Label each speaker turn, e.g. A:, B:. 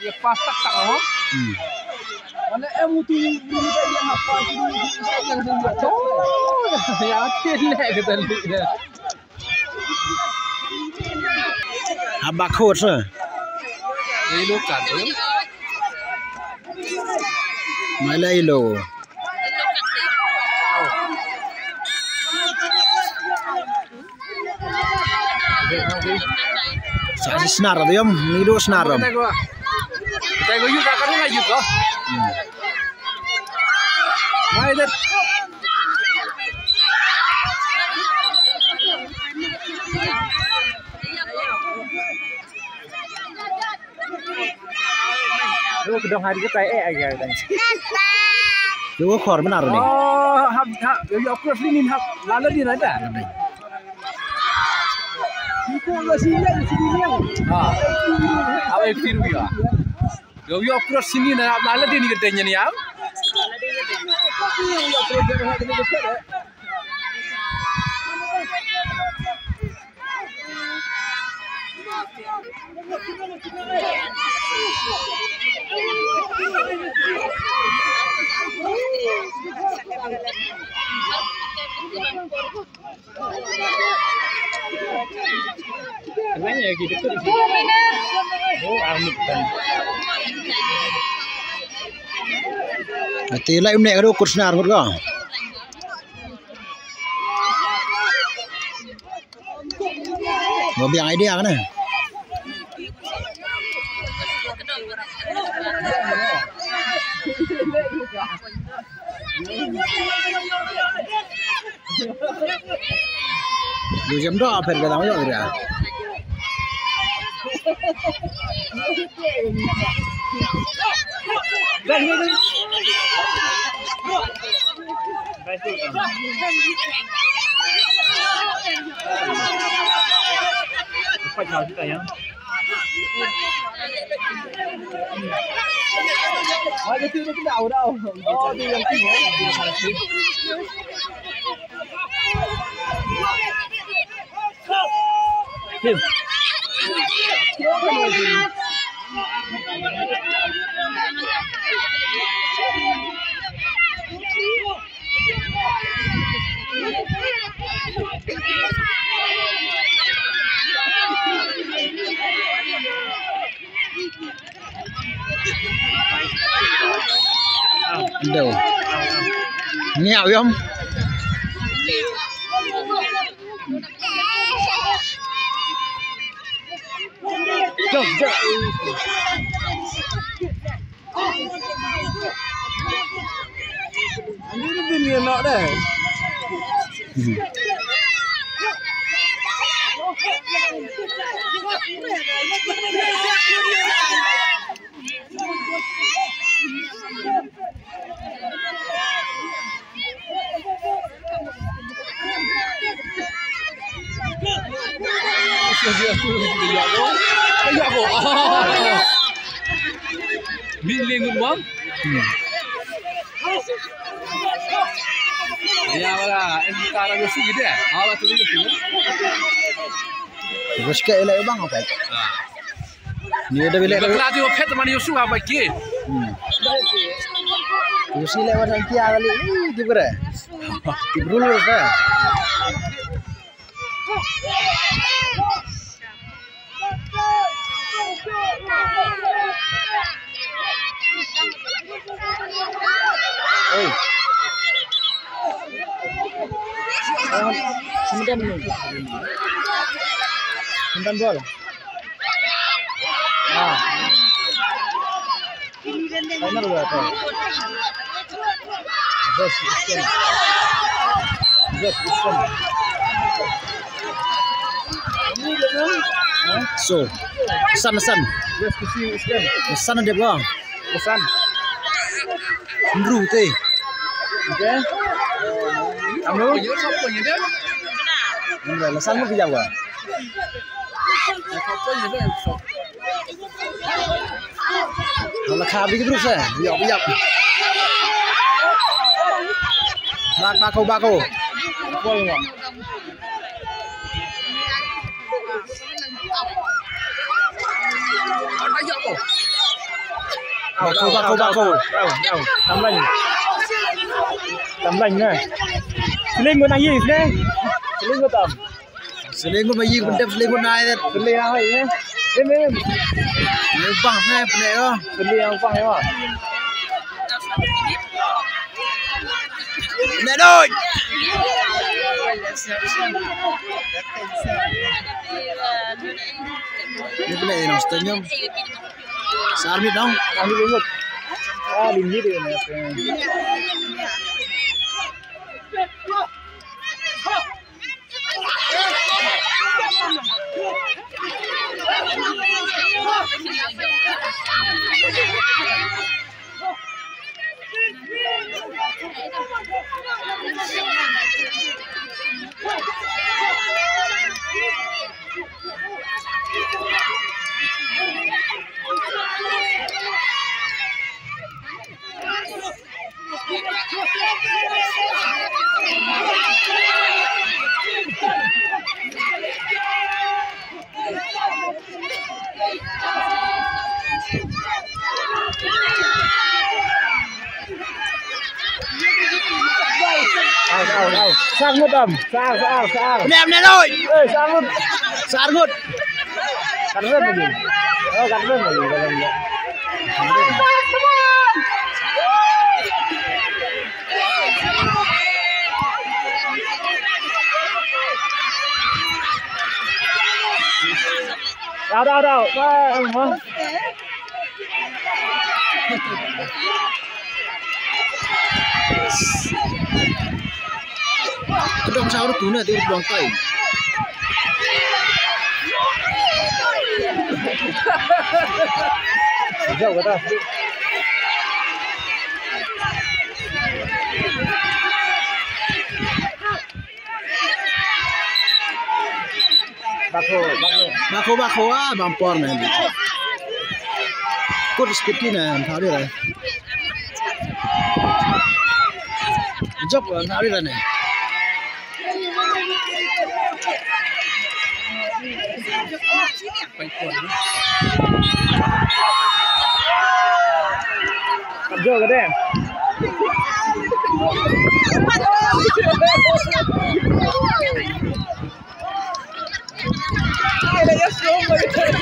A: Ya pas tak oh. Mana mutu ni dia apa yang buat. Oh, yakin lek kita lihat.
B: Abak khot rồi.
A: Ilo kan.
B: Mai là ilo. Saya senar tu yam, nido senar.
A: Kita go yuk kakak ni yuk oh. Mai dah. Lu kedong hari kita aja kan.
B: Lu khor benar ni.
A: Oh, yo aku sini lalu dia ada. Itu enggak sini yang. Apa itu ya? Yo aku sini lalu dia ni katanya ni ya. Kenanya gitu tuh. Oh, amit kan.
B: Nanti lah ini ada ukur senar kot kau. Mau biang idea kan? Dua jam dah apa yang kamu jawab dia?
A: Cepat jauh kita ya. Ada tu dia tahu dah. Oh, dia yang tinggal. Kim.
B: Đâu? Nghèo không?
A: Jom. Ini dunia nak dah. Bilingun bang. Ya wala, entara yo sih deh. Awak tu yo sih.
B: Terus ke elak bang apa? Ni ada bila.
A: Kalau dia pet mana yo sih apa ke?
B: Terus elak orang kia kali. Gimana? Ibrul dah. Oi. Sementan ni. Sementan bola. Final berapa? Bos iskan. So, pesan.
A: Bos iskan.
B: Pesan dia bang.
A: Pesan.
B: Nru teh.
A: Okay. Kamu yo siapa ni dia?
B: Nru pesan mu kerja apa?
A: Siapa ni dia?
B: Kalau khabi ke terus Biap. Bako.
A: Pol ngah. Ada apa?
B: Bako.
C: Tầm lành này. Selingkuh nang yes ne. Selingkuh tam.
B: Selingkuh bayi benda selingkuh naik dah.
C: Selingkuh apa ini? Ini.
B: Lembang naik benda tu.
C: Selingkuh apa ya?
B: Benda tu. Ini benda yang setengah. Sarmi dong.
C: Kami ingat. Ah, linggi dia ni. Sang ngút âm, sang.
B: Benda tu.
C: Sang ngút.
B: Sargut.
C: Cắt rớt một gì? Cắt rớt một gì? Đâu, hả?
B: Kedong sahur tu nak tidur buang tay.
C: Jauh kata.
B: Bako bampor ni. Kod seperti ni, hari ni. Job hari ni.
C: Jauh kata.
A: Ada yang slow.